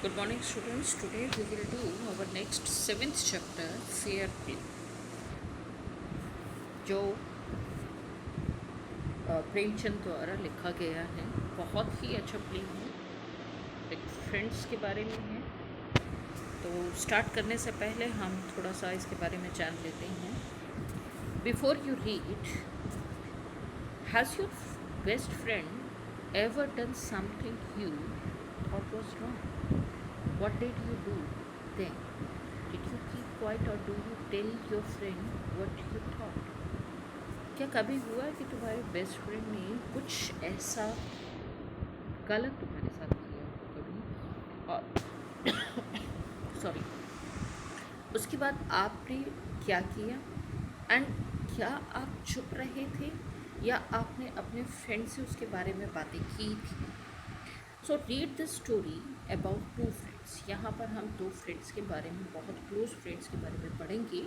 Good morning, students. Today we will do our next seventh chapter, Fair Play, जो प्रेमचंद द्वारा लिखा गया है। बहुत ही अच्छा प्ले है, एक फ्रेंड्स के बारे में है। तो स्टार्ट करने से पहले हम थोड़ा सा इसके बारे में जान लेते हैं। Before you read, has your best friend ever done something you thought was wrong? What did you do then? Did you keep quiet or do you tell your friend what you thought? क्या कभी हुआ कि तुम्हारे best friend ने कुछ ऐसा गलत तुम्हारे साथ किया हो कभी, और सॉरी, उसके बाद आपने क्या किया? एंड क्या आप चुप रहे थे या आपने अपने फ्रेंड से उसके बारे में बातें की थी? So read the story about two friends. यहाँ पर हम दो फ्रेंड्स के बारे में, बहुत क्लोज फ्रेंड्स के बारे में पढ़ेंगे,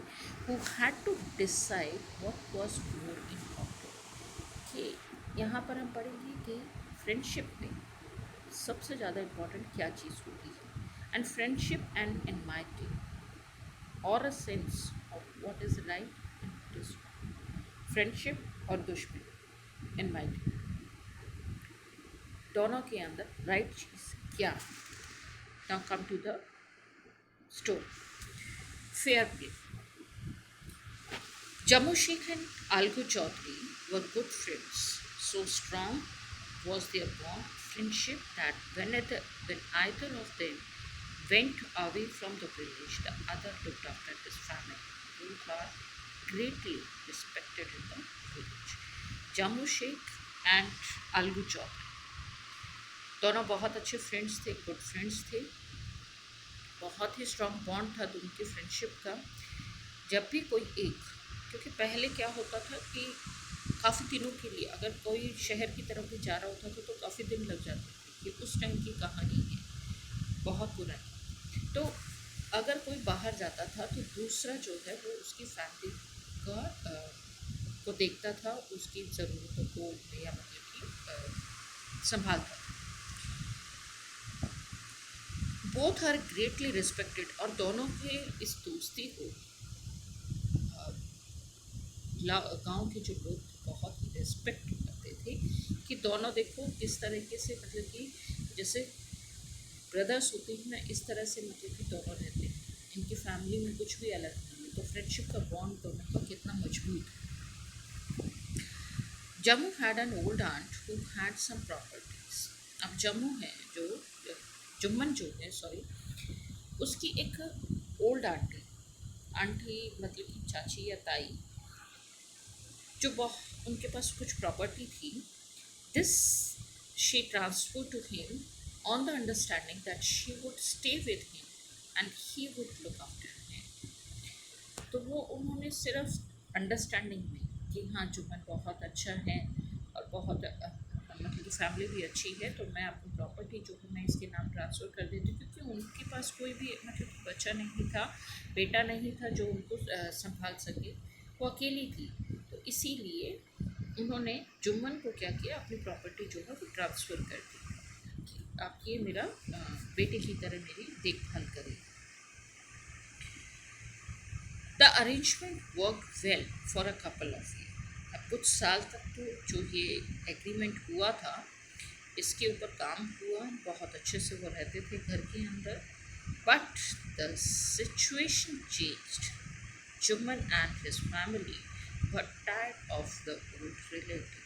who had to decide what was more important. कि यहाँ पर हम पढ़ेंगे कि फ्रेंडशिप में सबसे ज़्यादा इम्पॉर्टेंट क्या चीज़ होती है, एंड फ्रेंडशिप एंड एनमाइटी और a sense of what is right and what is wrong. Friendship और दुश्मनी, एनमाइटी, दोनों के अंदर राइट चीज़ क्या है? Now come to the story, fair play. Jammu Sheikh and Algu Chaudhary were good friends. So strong was their bond, friendship, that when either of them went away from the village, the other looked after his family. Both are greatly respected in the village. Jammu Sheikh and Algu Chaudhary दोनों बहुत अच्छे friends थे, good friends थे। बहुत ही strong bond था उनकी friendship का। जब भी कोई एक, क्योंकि पहले क्या होता था कि काफ़ी दिनों के लिए अगर कोई शहर की तरफ भी जा रहा होता था तो काफ़ी दिन लग जाते थे। कि उस टाइम की कहानी है, बहुत पुरानी। तो अगर कोई बाहर जाता था तो दूसरा जो है वो उसकी फैमिली का को देखता था, उसकी ज़रूरतों को या मतलब कि संभालता था। बोथ आर ग्रेटली रिस्पेक्टेड, और दोनों के इस दोस्ती को गांव के जो लोग बहुत ही रिस्पेक्ट करते थे। कि दोनों देखो किस तरीके से, मतलब कि जैसे ब्रदर्स होते हैं ना, इस तरह से मतलब कि दोनों रहते हैं। इनकी फैमिली में कुछ भी अलग नहीं है, तो फ्रेंडशिप का बॉन्ड दोनों का कितना मजबूत है। Jammu had an old aunt who had some properties. अब जम्मू है जो, जुम्मन जो है, सॉरी, उसकी एक ओल्ड आंटी, आंटी मतलब कि चाची या ताई, जो बहुत उनके पास कुछ प्रॉपर्टी थी। This she transfer to him on the understanding that she would stay with him and he would look after him. तो वो उन्होंने सिर्फ अंडरस्टैंडिंग में कि हाँ जुम्मन बहुत अच्छा है और बहुत मतलब कि फैमिली भी अच्छी है, तो मैं अपनी प्रॉपर्टी जो है मैं इसके नाम ट्रांसफ़र कर देती हूँ। क्योंकि उनके पास कोई भी मतलब कि बच्चा नहीं था, बेटा नहीं था जो उनको संभाल सके, वो अकेली थी। तो इसीलिए उन्होंने जुम्मन को क्या किया, अपनी प्रॉपर्टी जो है वो ट्रांसफ़र कर दी कि आप ये मेरा बेटे की तरह मेरी देखभाल करें। The arrangement work well for a couple of year. अब कुछ साल तक तो जो ये एग्रीमेंट हुआ था, इसके ऊपर काम हुआ, बहुत अच्छे से वो रहते थे घर के अंदर। But the situation changed. Jumman and his family were tired of the old relative.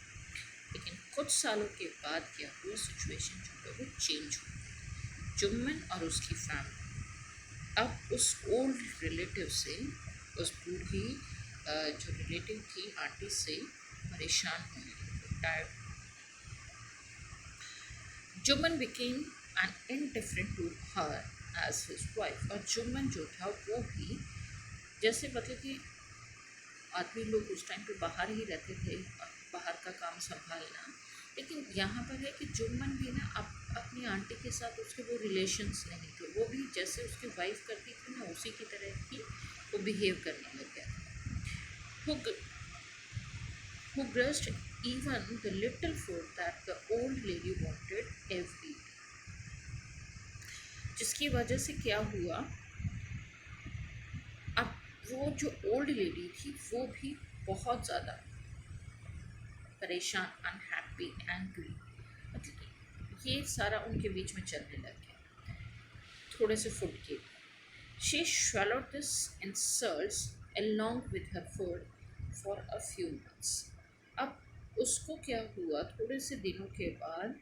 लेकिन कुछ सालों के बाद क्या हुआ, सिचुएशन जो है वो चेंज हो गई। जुम्मन और उसकी फैमिली अब उस ओल्ड रिलेटिव से, उस बूढ़ी जो रिलेटिव थी आंटी से परेशान होने लगे, tired. Jumman became an indifferent to her as his wife. और जुम्मन जो था वो भी, जैसे मतलब कि आदमी लोग उस टाइम पे बाहर ही रहते थे, बाहर का काम संभालना। लेकिन यहाँ पर है कि जुम्मन भी ना अपनी आंटी के साथ उसके वो रिलेशंस नहीं थे, वो भी जैसे उसकी वाइफ करती थी ना उसी की तरह ही वो बिहेव करने लग गया था। Who grudged even the little food that the old lady wanted every day. जिसकी वजह से क्या हुआ, अब वो जो ओल्ड लेडी थी वो भी बहुत ज़्यादा परेशान, अनहैप्पी, एंग्री, मतलब ये सारा उनके बीच में चलने लग गया थोड़े से फूड के। She swallowed this insults along with her food for a few months. अब उसको क्या हुआ, थोड़े से दिनों के बाद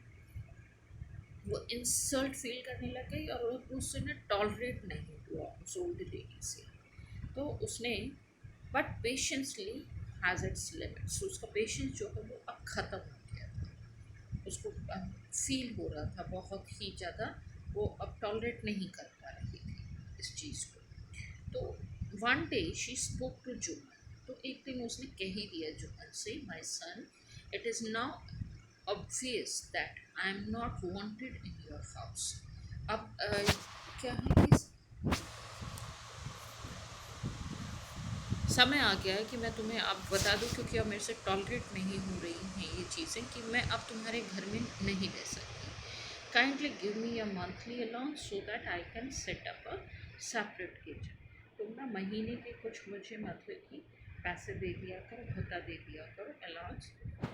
वो इंसल्ट फील करने लग गई और वो उससे ना टॉलरेट नहीं हुआ उस ओल्ड लेडी से। तो उसने, but patiently has its limits, उसका पेशेंस जो है वो अब ख़त्म हो गया था। उसको फील हो रहा था बहुत ही ज़्यादा, वो अब टॉलरेट नहीं कर पा रही थी इस चीज़ को। तो one day she spoke to Jumman, तो एक दिन उसने कह ही दिया जुम्मन से, my son, it is now obvious that I am not wanted in your house. अब क्या है कि समय आ गया है कि मैं तुम्हें अब बता दूं, क्योंकि अब मेरे से टॉलरेट नहीं हो रही हैं ये चीज़ें, कि मैं अब तुम्हारे घर में नहीं रह सकती। Kindly give me a monthly allowance so that I can set up a separate kitchen. तुम ना महीने के कुछ मुझे मतलब कि पैसे दे दिया करो, भत्ता दे दिया करो, अलाउंस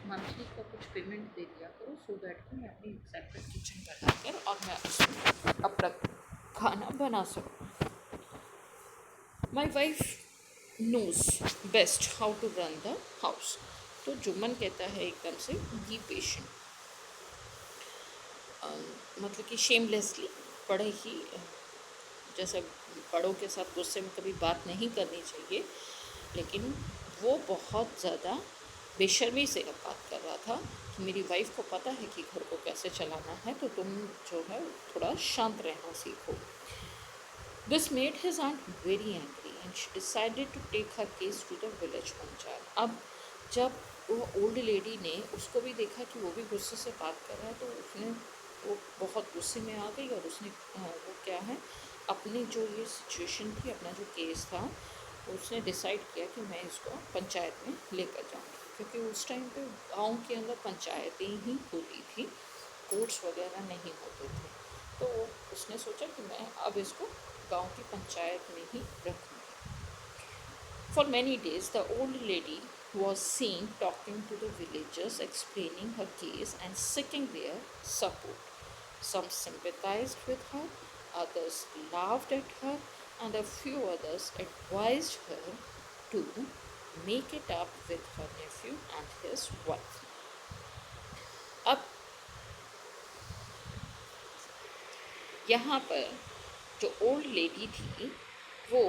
मंथली का कुछ पेमेंट दे दिया करो, सो दैट कि मैं अपनी सेपरेट किचन बना कर और मैं उसमें अपना खाना बना सकूँ। My wife knows best how to run the house. तो जुम्मन कहता है एकदम से, बी पेशेंट, मतलब कि शेमलेसली, बड़े ही जैसे बड़ों के साथ गुस्से में कभी बात नहीं करनी चाहिए, लेकिन वो बहुत ज़्यादा बेशर्मी से अब बात कर रहा था कि मेरी वाइफ को पता है कि घर को कैसे चलाना है, तो तुम जो है थोड़ा शांत रहना सीखो। This made his aunt very angry and she decided to take her case to the village panchayat. अब जब वो ओल्ड लेडी ने उसको भी देखा कि वो भी गुस्से से बात कर रहा है, तो उसने, वो बहुत गुस्से में आ गई और उसने वो क्या है, अपनी जो ये सिचुएशन थी, अपना जो केस था, उसने डिसाइड किया कि मैं इसको पंचायत में लेकर जाऊँगी, क्योंकि उस टाइम पे गांव के अंदर पंचायतें ही होती थी, कोर्ट्स वगैरह नहीं होते थे। तो उसने सोचा कि मैं अब इसको गांव की पंचायत में ही रखूँगी। For many days, the old lady was seen talking to the villagers, explaining her case and seeking their support. Some sympathized with her, others laughed at her, and a few others advised her to make it up with her nephew and his wife. अब यहाँ पर जो old lady थी वो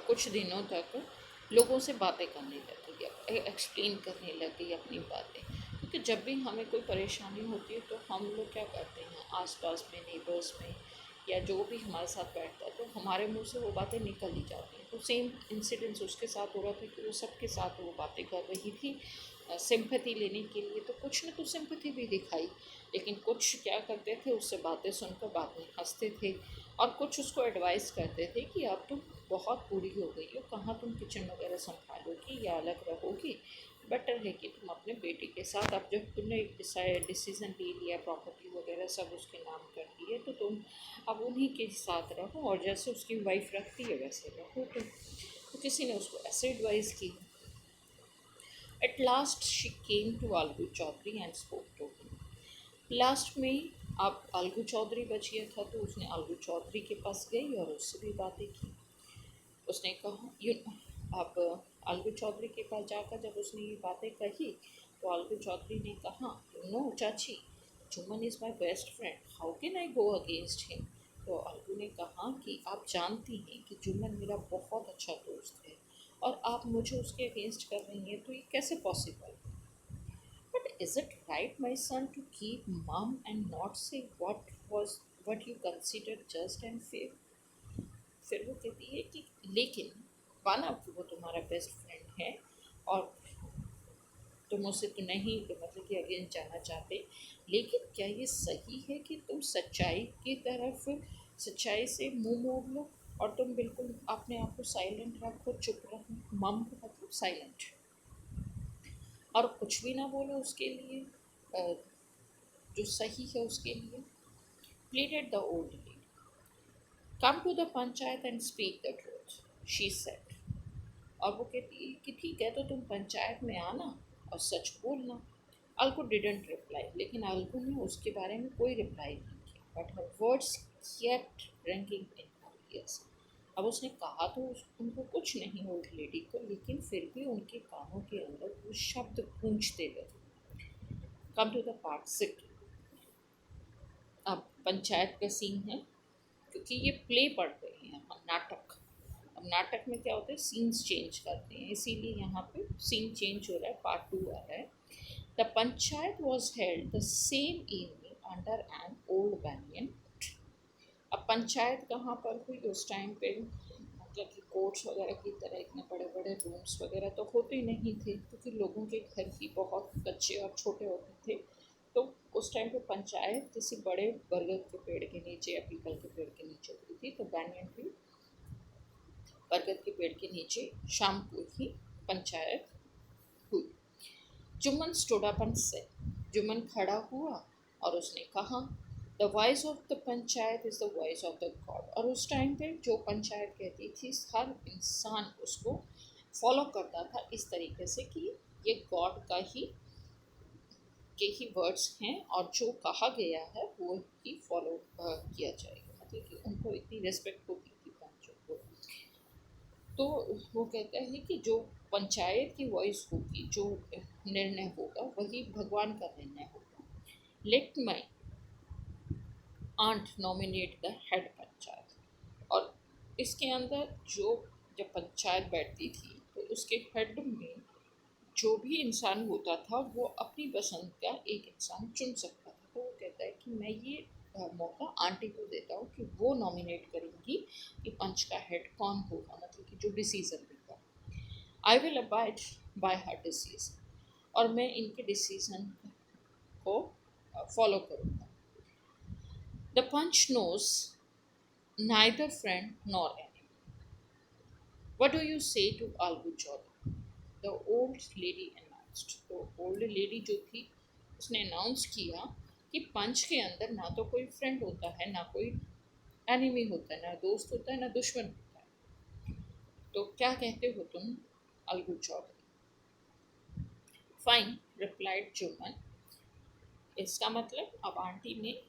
कुछ दिनों तक लोगों से बातें करने लग गई, एक्सप्लेन करने लग गई अपनी बातें, क्योंकि जब भी हमें कोई परेशानी होती है तो हम लोग क्या करते हैं, आसपास में नेबर्स में या जो भी हमारे साथ बैठता है, तो हमारे मुंह से वो बातें निकल ही जाती हैं। तो सेम इंसिडेंस उसके साथ हो रहा था कि वो सबके साथ वो बातें कर रही थी सिंपैथी लेने के लिए, तो कुछ ने तो सिंपैथी भी दिखाई, लेकिन कुछ क्या करते थे, उससे बातें सुनकर बाद में हंसते थे, और कुछ उसको एडवाइस करते थे कि अब तुम बहुत बूढ़ी हो गई हो, कहाँ तुम किचन वगैरह संभालोगी या अलग रहोगी, बेटर है कि तुम अपने बेटे के साथ, अब जब तुमने एक डिसीज़न ले लिया, प्रॉपर्टी वगैरह सब उसके नाम कर दी है, तो तुम अब उन्हीं के साथ रहो और जैसे उसकी वाइफ रखती है वैसे रहो। तो किसी ने उसको ऐसे एडवाइस की। At last she came to Algu Chaudhary and spoke to him. Last में अब अलगू चौधरी बच गया था, तो उसने अलगू चौधरी के पास गई और उससे भी बातें की। उसने कहा यू, अब अलगू चौधरी के पास जाकर जब उसने ये बातें कही, तो अलगू चौधरी ने कहा, नो चाची, Jumman is my best friend, how can I go against him. तो अलगू ने कहा कि आप जानती हैं कि जुम्मन मेरा बहुत अच्छा दोस्त है, और आप मुझे उसके अगेंस्ट कर रही हैं, तो ये कैसे possible. But is it right my son to keep mum and not say what you consider just and fair। फिर वो कहती है कि लेकिन माना वो तुम्हारा बेस्ट फ्रेंड है और तुम उससे तो नहीं, तो मतलब कि अगेंस्ट जाना चाहते, लेकिन क्या ये सही है कि तुम सच्चाई की तरफ, सच्चाई से मुंह मोड़ लो और तुम बिल्कुल अपने आप को साइलेंट रखो, चुप रहो, मम को मतलब साइलेंट, और कुछ भी ना बोलो उसके लिए, जो सही है उसके लिए। pleaded the old lady. Come to the panchayat and speak the truth, she said. और वो कहती है कि ठीक है तो तुम पंचायत में आना और सच बोलना. अलगू डिडंट रिप्लाई, लेकिन अलगू ने उसके बारे में कोई रिप्लाई नहीं किया. But her words kept ringing in her years. अब उसने कहा तो उनको कुछ नहीं ओल्ड लेडी को, लेकिन फिर भी उनके कानों के अंदर वो शब्द गूंजते रहे. Come to the part sit. अब पंचायत का सीन है, क्योंकि ये प्ले पढ़ रहे हैं हम, नाटक. अब नाटक में क्या होता है, सीन्स चेंज करते हैं, इसीलिए यहाँ पे सीन चेंज हो रहा है, पार्ट 2 आ रहा है. The panchayat was held the same evening under an old banyan. अब पंचायत कहाँ पर हुई उस टाइम पे, मतलब कि कोर्ट्स वगैरह की तरह इतने बड़े बड़े रूम्स वगैरह तो होते नहीं थे, क्योंकि लोगों के घर ही बहुत कच्चे और छोटे होते थे. तो उस टाइम पे पंचायत किसी बड़े बरगद के पेड़ के नीचे या पीपल के पेड़ के नीचे हुई थी. तो बैनियन ट्री, बरगद के पेड़ के नीचे शाम को ही पंचायत हुई. Jumman stood up and said. Jumman खड़ा हुआ और उसने कहा, the voice of the panchayat is the voice of the God. और उस टाइम पे जो पंचायत कहती थी, हर इंसान उसको फॉलो करता था इस तरीके से कि ये गॉड का ही के ही वर्ड्स हैं और जो कहा गया है वो ही फॉलो किया जाएगा. मतलब कि उनको इतनी रिस्पेक्ट होती थी पंचों को. तो वो कहता है कि जो पंचायत की वॉइस होगी, जो निर्णय होगा वही भगवान का निर्णय होगा. Let my aunt nominate the head panchayat. और इसके अंदर जो जब पंचायत बैठती थी तो उसके हेड में जो भी इंसान होता था वो अपनी पसंद का एक इंसान चुन सकता था. तो वो कहता है कि मैं ये मौका आंटी को देता हूँ कि वो नॉमिनेट करेंगी कि पंच का हेड कौन होगा, मतलब कि जो डिसीजन लेगा. I will abide by her decision. और मैं इनके डिसीजन को फॉलो करूँगा. The panch knows neither friend nor enemy. What do you say to Algu Chaudhary, the old lady announced. तो ओल्ड लेडी जो थी उसने अनाउंस किया कि पंच के अंदर ना तो कोई फ्रेंड होता है, ना कोई एनिमी होता है, ना दोस्त होता है, ना दुश्मन होता है. तो क्या कहते हो तुम अलगू चौधरी. Fine, replied Jumman. इसका मतलब अब आंटी ने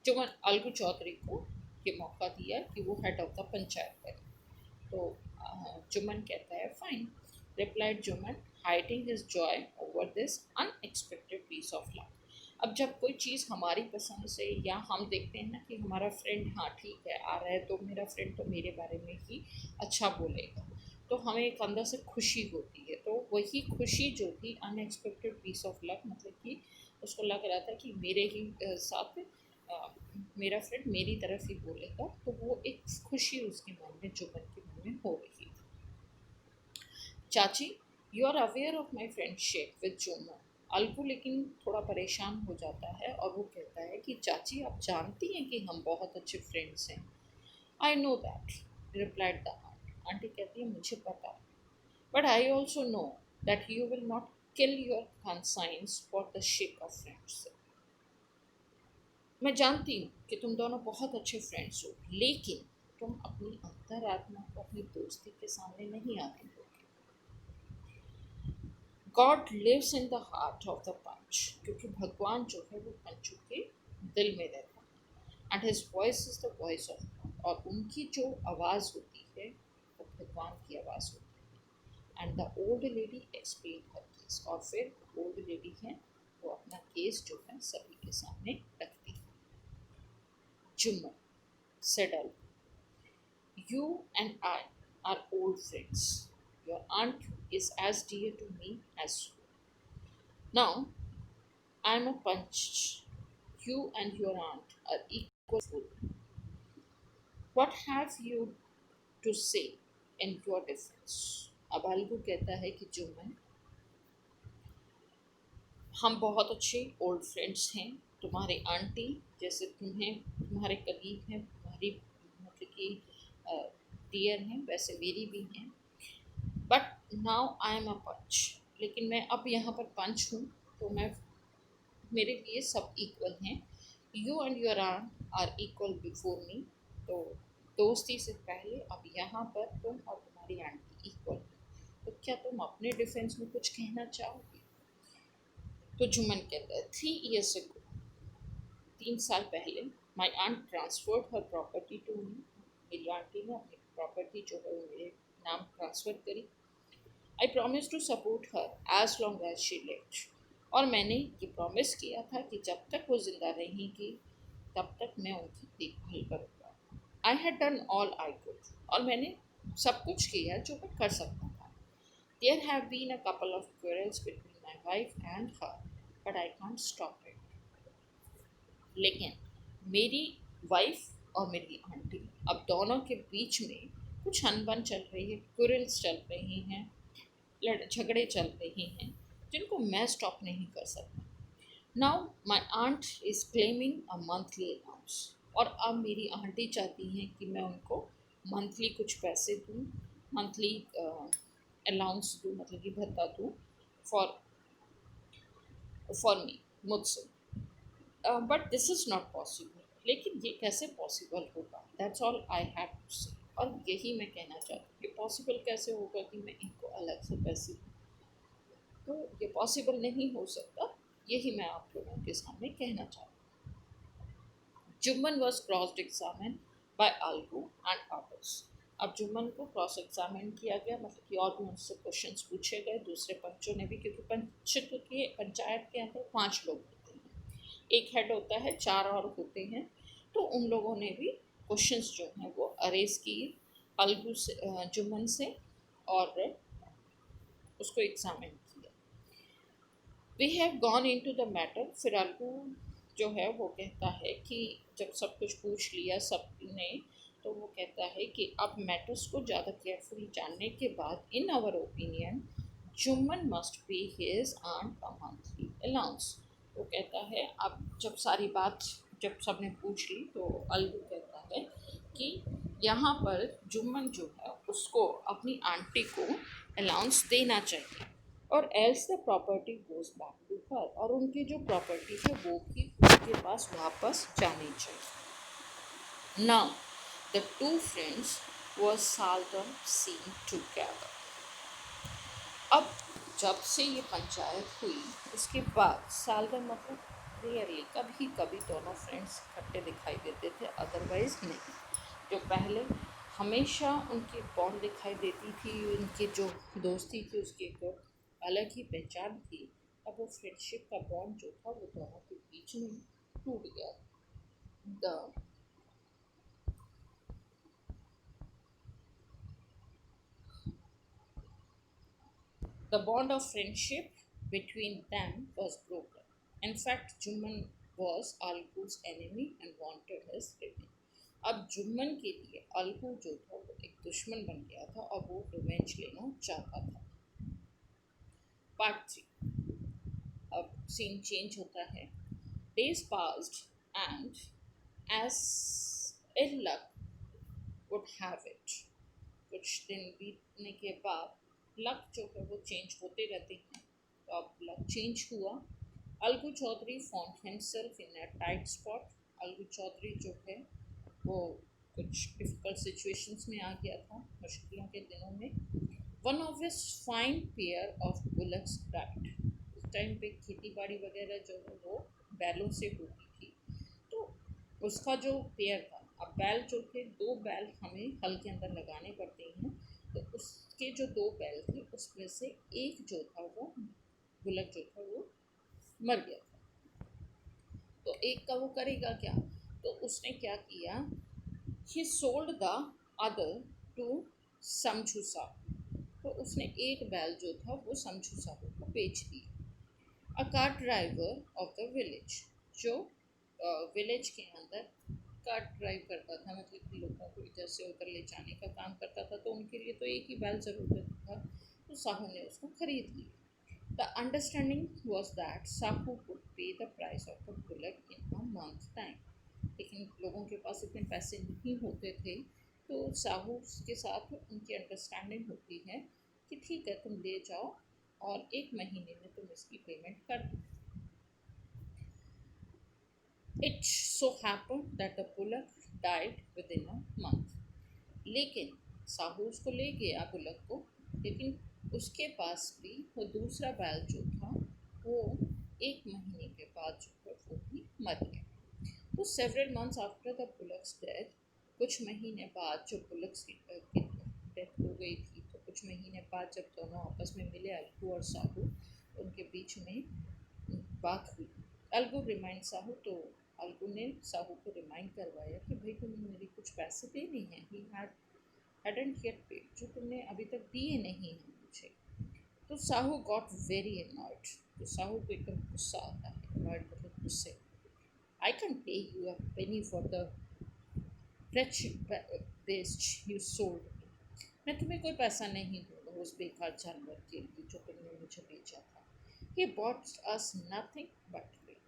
जुम्मन अलगू चौधरी को ये मौका दिया कि वो हेड ऑफ द पंचायत करे. तो जुम्मन कहता है fine. Replied Jumman, hiding his joy over this unexpected piece of luck. अब जब कोई चीज़ हमारी पसंद से, या हम देखते हैं ना कि हमारा फ्रेंड, हाँ ठीक है आ रहा है तो मेरा फ्रेंड तो मेरे बारे में ही अच्छा बोलेगा, तो हमें एक अंदर से खुशी होती है. तो वही खुशी जो थी अनएक्सपेक्टेड पीस ऑफ लक, मतलब कि उसको लग रहा था कि मेरे ही साथ मेरा फ्रेंड मेरी तरफ ही बोलेगा, तो वो एक खुशी उसके मन में, जुम्मन के मन में हो रही थी. चाची, you are aware of my friendship with Jumman. Algu लेकिन थोड़ा परेशान हो जाता है और वो कहता है कि चाची आप जानती हैं कि हम बहुत अच्छे फ्रेंड्स हैं. I know that, replied the aunt. Aunty कहती है मुझे पता है, but I also know that you will not kill your conscience for the sake of friends. मैं जानती हूँ कि तुम दोनों बहुत अच्छे फ्रेंड्स हो, लेकिन तुम अपनी अंतरात्मा को अपनी दोस्ती के सामने नहीं आने दोगे. God lives in the heart of the panch. क्योंकि भगवान जो है वो पंचों के दिल में रहता है. And his voice is the voice of God. और उनकी जो आवाज़ होती है वो भगवान की आवाज़ होती है. And the old lady explain her case. और फिर ओल्ड लेडी है वो अपना केस जो है सभी के सामने रखती है. Jumman said Al, you and I are old friends. Your aunt is as dear to me as you. Now, I am a punch. You and your aunt are equal. What have you to say in your defense? अब अलगू कहता है कि जुम्मन, हम बहुत अच्छे old friends हैं. तुम्हारे aunty जैसे तुम्हें, तुम्हारे करीब हैं, तुम्हारी मतलब कि डियर हैं, वैसे मेरी भी हैं. But now I am a panch. लेकिन मैं अब यहाँ पर पंच हूँ, तो मैं, मेरे लिए सब इक्वल हैं. You and your aunt are equal before me. तो दोस्ती से पहले अब यहाँ पर तुम और तुम्हारी आंटी इक्वल हो, तो क्या तुम अपने डिफेंस में कुछ कहना चाहोगे? तो जुम्मन कहता है, 3 years ago, 3 साल पहले, my aunt transferred her property to me. मेरी आंटी ने अपनी प्रॉपर्टी जो है वो मेरे नाम ट्रांसफ़र करी। I promise to support her as long as she lived. और मैंने ये प्रॉमिस किया था कि जब तक वो ज़िंदा रहेंगी तब तक मैं उनकी देखभाल करूँगा। I had done all I could. और मैंने सब कुछ किया जो मैं कर सकता था। There have been a couple of quarrels between my wife and her, but I can't stop it. लेकिन मेरी वाइफ और मेरी आंटी, अब दोनों के बीच में कुछ अनबन चल रही है, क्विरल्स चल रही हैं, झगड़े चल रहे हैं, जिनको मैं स्टॉप नहीं कर सकता। Now my aunt is claiming a monthly allowance. और अब मेरी आंटी चाहती हैं कि मैं उनको मंथली कुछ पैसे दूँ, मंथली अलाउंस दूँ, मतलब कि भत्ता दूँ फॉर फॉर मी, मुझसे। But this is not possible. लेकिन ये कैसे पॉसिबल होगा? That's all I have to say. और यही मैं कहना चाहती हूँ कि पॉसिबल कैसे होगा कि मैं इनको अलग से पैसे दूँ। तो ये पॉसिबल नहीं हो सकता। यही मैं आप लोगों के सामने कहना चाहती हूँ। Jumman was cross examine by Algu and others. अब जुम्मन को क्रॉस एग्जामिन किया गया, मतलब कि और भी उनसे क्वेश्चंस पूछे गए दूसरे पंचों ने भी, क्योंकि पंचायत के अंदर 5 लोग होते हैं, एक हेड होता है, 4 और होते हैं। तो उन लोगों ने भी क्वेश्चंस जो हैं वो अरेज किए अलगू से, जुम्मन से, और उसको एग्जामिन किया। We have gone in to the matter. फिर अलगू जो है वो कहता है कि जब सब कुछ पूछ लिया सब ने, तो वो कहता है कि अब मैटर्स को ज़्यादा केयरफुली जानने के बाद, in our opinion, Jumman must pay his aunt a monthly allowance. वो कहता है अब जब सारी बात जब सबने पूछ ली, तो अलगू कहता है कि यहाँ पर जुम्मन जो है उसको अपनी आंटी को अलाउंस देना चाहिए, और else the property goes back to her. और उनकी जो प्रॉपर्टी है वो भी उनके पास वापस जानी चाहिए। Now the two friends were seldom seen together। अब जब से ये पंचायत हुई उसके बाद, seldom मतलब रेयरली, कभी कभी दोनों फ्रेंड्स इकट्ठे दिखाई देते थे, अदरवाइज नहीं। जो पहले हमेशा उनकी बॉन्ड दिखाई देती थी, उनकी जो दोस्ती थी उसकी एक अलग ही पहचान थी। अब वो फ्रेंडशिप का बॉन्ड जो था वो दोनों के बीच में टूट गया। The The bond of friendship between them was broken. In fact, Juman was Algu's enemy and wanted his revenge. अब जुम्मन के लिए अलगू जो था वो एक दुश्मन बन गया था और वो रिवेंज लेना चाहता था। पार्ट 3। अब सीन चेंज होता है। Days passed and as ill luck would have it, कुछ दिन बीतने के बाद लक जो है वो चेंज होते रहते हैं। तो अब लक चेंज हुआ। Algu Chaudhary found himself in a tight spot. Algu Chaudhary जो है वो कुछ डिफ़िकल्ट सिचुएशंस में आ गया था, मुश्किलों के दिनों में। One of his fine pair of bullocks died. उस टाइम पे खेती बाड़ी वगैरह जो है वो बैलों से होती थी, तो उसका जो पेयर था, अब बैल जो थे, 2 बैल हमें हल के अंदर लगाने पड़ते हैं, तो उसके जो 2 बैल थे उसमें से एक जो था वो गुलक जो था वो मर गया था। तो एक का वो करेगा क्या? तो उसने क्या किया, he sold the other to Samjhu Sahu. तो उसने एक बैल जो था वो समझू साहू को बेच दिया। A car driver of the village, जो विलेज के अंदर कार ड्राइव करता था, मतलब कि लोगों को इधर से उधर ले जाने का काम करता था, तो उनके लिए तो एक ही बैल ज़रूरत था, तो साहू ने उसको खरीद लिया। The understanding was that Sahu would pay the price of the bullock in a month time. लेकिन लोगों के पास इतने पैसे नहीं होते थे, तो साहू के साथ उनकी अंडरस्टैंडिंग होती है कि ठीक है तुम ले जाओ और 1 महीने में तुम इसकी पेमेंट कर दो। It so happened that the bullock died within a month. लेकिन साहू उसको ले गया बुलक को, लेकिन उसके पास भी वो दूसरा बैल जो था वो एक महीने के बाद जो है वो भी मर गया। तो several months after the bullocks death, कुछ महीने बाद जो बुलक्स की डेथ हो गई थी, तो कुछ महीने बाद जब दोनों आपस में मिले अलगू और साहू, उनके बीच में बात हुई। अलगू रिमाइंड साहू, तो अलगू ने साहू को रिमाइंड करवाया कि भाई तुम्हें मेरे कुछ पैसे देने हैं। ही hadn't yet paid, जो तुमने अभी तक दिए नहीं हैं मुझे। तो साहू गॉट वेरी annoyed, तो साहू को एकदम गुस्सा आता है। annoyed मतलब गुस्से। I can pay you a penny for the wretched beast you sold me, मैं तुम्हें कोई पैसा नहीं दूंगा उस बेकार जानवर के लिए जो तुमने मुझे बेचा था। He bought us nothing but pain,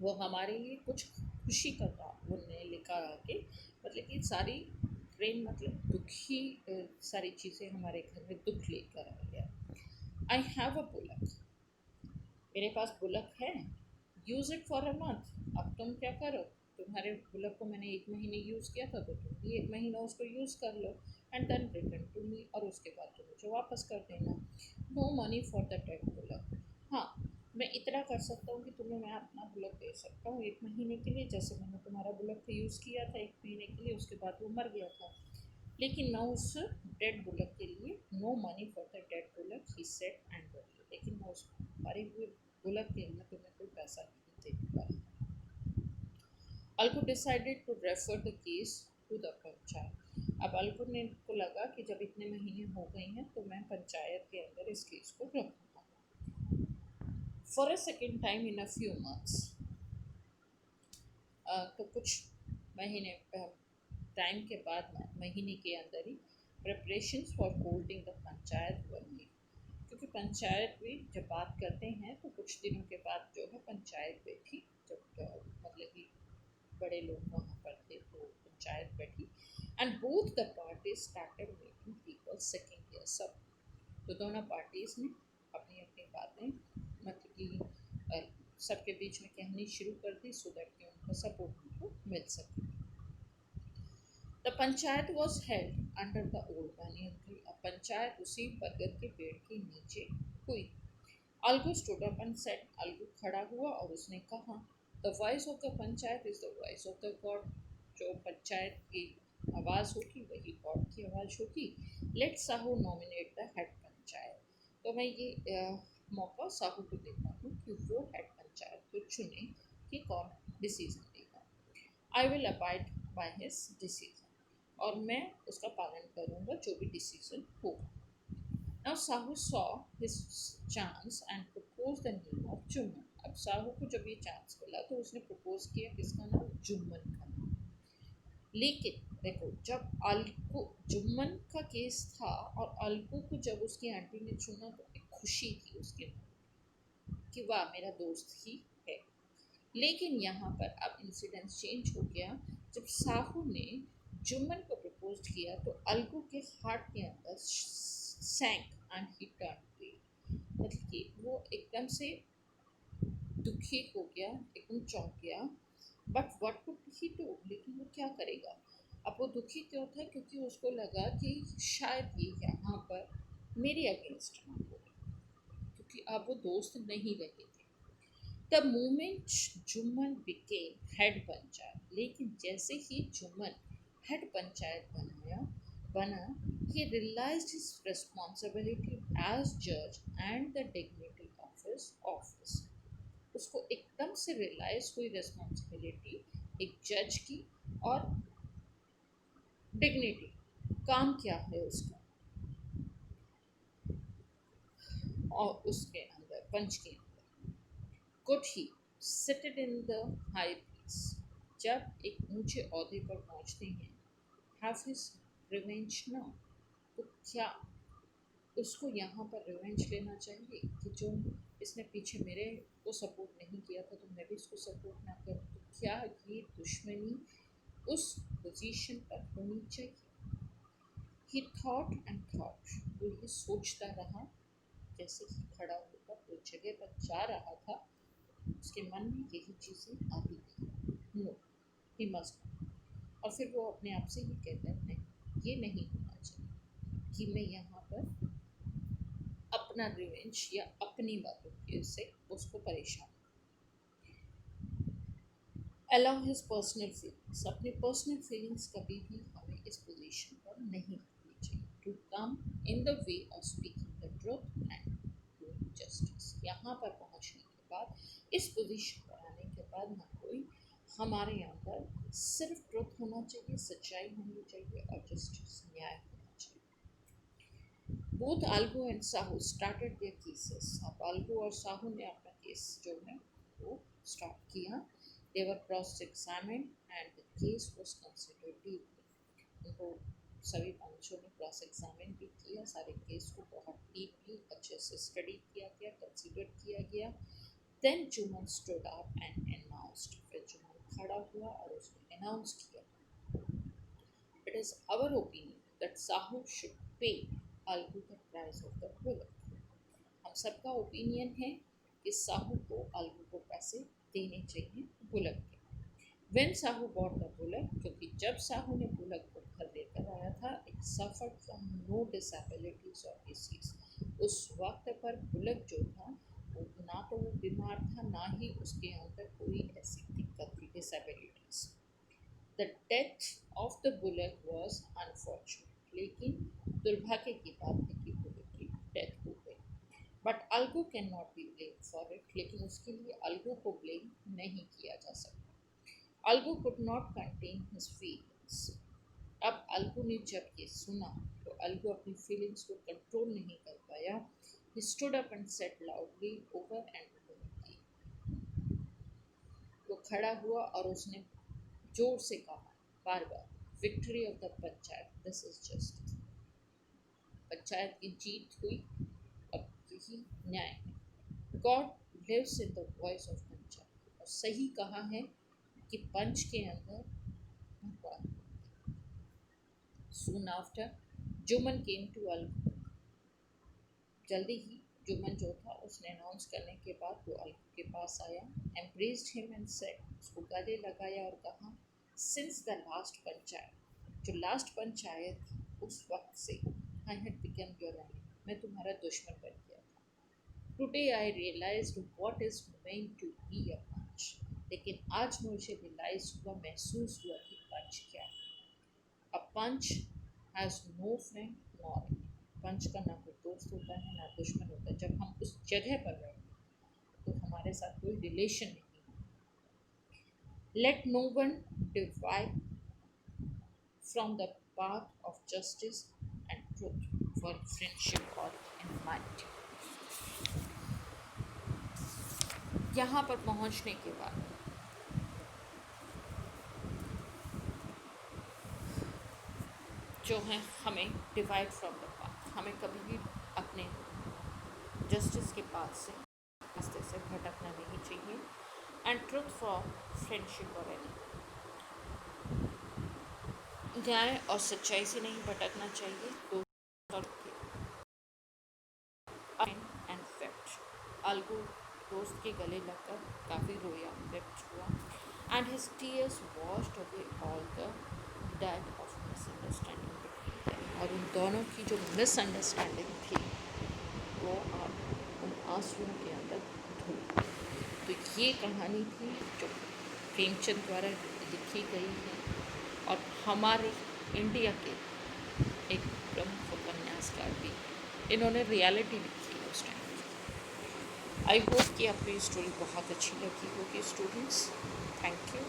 वो हमारे लिए कुछ खुशी का काम उनने लिखा आके, मतलब कि सारी ट्रेन मतलब दुखी सारी चीज़ें हमारे घर में दुख लेकर आ गया। आई हैव अ बुलक, मेरे पास बुलक है। Use it for a month, अब तुम क्या करो, तुम्हारे बुलक को मैंने एक महीने यूज़ किया था, तो तुम भी एक महीना उसको यूज़ कर लो। And then return to me, और उसके बाद तुम मुझे वापस कर देना। No money for the dead bullock, हाँ मैं इतना कर सकता हूँ कि तुम्हें मैं अपना बुलक दे सकता हूँ एक महीने के लिए, जैसे मैंने तुम्हारा बुलक को यूज़ किया था एक महीने के लिए, उसके बाद वो मर गया था। लेकिन मैं उस डेड बुलक के लिए, no money for the dead bullock he said and, लेकिन मैं उस मरे हुए बुलक के लिए तुम्हें कोई पैसा नहीं दे पाया। Algu decided to refer the case to the panchayat, अब अलगू ने को लगा कि जब इतने महीने हो गए हैं तो मैं पंचायत के अंदर इस केस को रखूँगा। For a second time in a few months, तो कुछ महीने टाइम के बाद, महीने के अंदर ही preparations for holding the panchayat बनी, क्योंकि पंचायत भी जब बात करते हैं तो कुछ दिनों के बाद जो है पंचायत बैठी, जब मतलब कि बड़े लोग वहाँ पर थे तो पंचायत बैठी। And both the parties started making people second year सब, तो दोनों पार्टीज ने अपनी अपनी बातें मतलब कि सबके बीच में कहनी शुरू कर दी, सो दैट कि उनका सपोर्ट उनको मिल सके। The panchayat was held under the old banyan tree, अब पंचायत उसी बरगद के पेड़ के नीचे हुई। Algu stood up and said, Algu खड़ा हुआ और उसने कहा, the voice of the panchayat is the voice of the God, जो पंचायत की आवाज़ होगी वही गॉड की आवाज़ होगी। Let Sahu nominate the head panchayat, तो मैं ये मौका साहू को देता हूँ कि वो हेड पंचायत को चुने कि कौन डिसीजन लेगा। I will abide by his decision, और मैं उसका पालन करूँगा जो भी डिसीजन होगा। Now Sahu saw his chance and proposed the name of Jummन, अब साहू को जब ये चांस मिला तो उसने प्रपोज किया किसका नाम, जुम्मन का नाम। लेकिन देखो, जब अलगू जुम्मन का केस था और अलगू को जब उसकी आंटी ने चुना तो एक खुशी थी उसके मन कि वाह मेरा दोस्त ही है। लेकिन यहाँ पर अब इंसिडेंट चेंज हो गया, जब साहू ने जुम्मन को प्रपोज किया तो अलगू के हार्ट के अंदर सैंक एंड ही टर्न, मतलब कि वो एकदम से दुखी हो गया, एकदम चौंक गया। But what could he do, लेकिन वो क्या करेगा। अब वो दुखी क्यों था, क्योंकि उसको लगा कि शायद ये यहाँ पर मेरे अगेंस्ट ना बोले, क्योंकि अब वो दोस्त नहीं रहे थे। The moment Jumman became head panchayat, लेकिन जैसे ही जुम्मन हेड पंचायत बना, he realized his responsibility as judge and the dignity of his office, उसको एकदम से रियलाइज हुई रिस्पॉन्सिबिलिटी एक जज की, और डिग्निटी, काम क्या है उसका, और उसके अंदर पंच के अंदर could he seated in the high place, जब एक ऊंचे ओहदे पर पहुंचते हैं, हैव हिज रिवेंज नाउ, तो क्या उसको यहाँ पर रिवेंज लेना चाहिए कि जो इसने पीछे मेरे को सपोर्ट नहीं किया था तो मैं भी इसको सपोर्ट ना करूँ, तो क्या ये दुश्मनी उस पोजीशन पर होनी चाहिए। ही थॉट एंड थॉट, वो ये सोचता रहा, जैसे ही खड़ा होकर वो जगह पर जा रहा था उसके मन में यही चीज़ें आती थी, नो ही मस्ट, और फिर वो अपने आप से ही कहता है नहीं, ये नहीं होना चाहिए कि मैं यहाँ पर अपना रिवेंज या अपनी बातों की से उसको परेशान। अलाउ हिज पर्सनल फीलिंग्स, अपनी पर्सनल फीलिंग्स कभी भी हमें इस पोजीशन पर नहीं रखनी चाहिए। To come in the way of speaking the truth and doing justice. यहाँ पर पहुँचने के बाद, इस पोजीशन पर आने के बाद, ना कोई हमारे अंदर सिर्फ ट्रुथ होना चाहिए, सच्चाई होनी चाहिए और जस्टिस, न्याय होना चाहिए। Both Algu and Sahu started their cases. अब आल्गो और साहू ने अपना केस जो है वो स्टार्ट किया। They were cross-examined and the case was considered deeply. उनको सभी पंचों ने क्रॉस एग्जामिन भी किया, सारे केस को बहुत डीपली अच्छे से स्टडी किया गया, कंसिडर किया गया। Then Jumman stood up and announced, फिर जुमन खड़ा हुआ और उसने अनाउंस किया, it is our opinion that Sahu should pay Algu the price of the bullock. हम सबका ओपिनियन है कि साहू को आल्गू को पैसे देने चाहिए बुलक के। When Sahu bought the bullock, क्योंकि जब साहू ने बुलक को घर लेकर आया था, it suffered from no disabilities और डिसीज। उस वक्त पर बुलक जो था वो ना तो वो बीमार था, ना ही उसके अंदर कोई ऐसी दिक्कत थी, disabilities. The death of the bullock was unfortunate, लेकिन दुर्भाग्य की बात है कि बुलक की डेथ हो गई। But algo can not be blame for it, लेकिन उसके लिए अल्गो को ब्लेम नहीं किया जा सकता। Algo could not contain his feelings. अब अल्गो ने जब ये सुना तो अल्गो अपनी फीलिंग्स को कंट्रोल नहीं कर पाया। He stood up and said loudly over and over again. वो खड़ा हुआ और उसने जोर से कहा बार बार, victory of the panchayat, this is justice. Panchayat की जीत हुई, अब यही न्याय है। God lives in the voice of panchayat, और सही कहा है कि पंच के अंदर भगवान। Soon after, Juman came to algo. जल्दी ही जुमन जो था उसने अनाउंस करने के बाद वो अल्गो के पास आया, embraced him and said, उसको गले लगाया और कहा, since the last पंचायत, जो लास्ट पंचायत थी, उस वक्त से I had become your enemy, मैं तुम्हारा दुश्मन बन गया था। Today I realized what is meant to be a punch, लेकिन आज मुझे रियलाइज हुआ, महसूस हुआ कि पंच क्या है। A punch has no friend nor enemy. पंच का ना कोई दोस्त होता है ना दुश्मन होता है। जब हम उस जगह पर रहते तो हमारे साथ कोई रिलेशन नहीं है। Let no one divide from the path of justice and truth for friendship or humanity. यहाँ पर पहुँचने के बाद जो है हमें डिवाइड फ्रॉम द पाथ, हमें कभी भी अपने जस्टिस के पाथ से रास्ते से भटकना नहीं चाहिए। एंड ट्रुथ फॉर फ्रेंडशिप और एनी, न्याय और सच्चाई से नहीं भटकना चाहिए। एंड वेप्ट, अल्गो दोस्त के गले लगकर काफ़ी रोया, वेप्ट हुआ। And his tears washed away all the डेट ऑफ मिसअंडरस्टैंडिंग, और उन दोनों की जो मिसअंडरस्टैंडिंग थी वो आप उन आंसुओं के अंदर धुल। तो ये कहानी थी जो प्रेमचंद द्वारा लिखी गई है और हमारे इंडिया के एक प्रमुख उपन्यासकार भी, इन्होंने रियलिटी लिखी है उस टाइम। आई होप कि आपको ये स्टोरी बहुत अच्छी लगी होगी स्टूडेंट्स। Thank you.